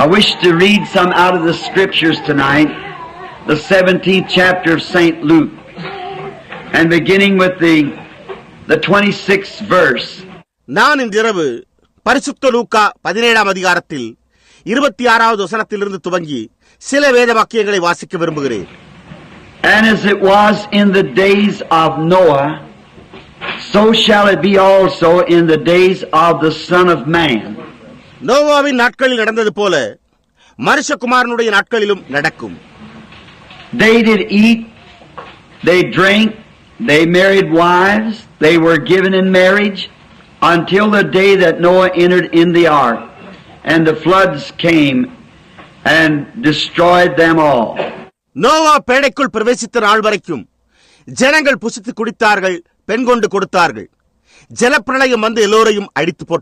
I wish to read some out of the scriptures tonight, the 17th chapter of St. Luke, and beginning with the 26th verse. நான் இன்றிரவு பரிசுத்த லூக்கா 17ஆம் அதிகாரத்தில் 26வது வசனத்திலிருந்து துவங்கி சில வேத வாக்கியங்களை வாசிக்க விரும்புகிறேன். And as it was in the days of Noah, so shall it be also in the days of the Son of Man. நோவாவின் நாட்களில் நடந்தது போல மனுஷகுமாரனுடைய நாட்களிலும் நடக்கும். They did eat, they drank, they married wives, they were given in marriage until the day that Noah entered in the ark, and the floods came and destroyed them all. Noah பேடைக்குள் பிரவேசித்த நாள் வரைக்கும் ஜனங்கள் புசித்து குடித்தார்கள், பெண் கொண்டு கொடுத்தார்கள். ஜலப்பிரளயம் வந்து எல்லோரையும் அடித்து போட்டது.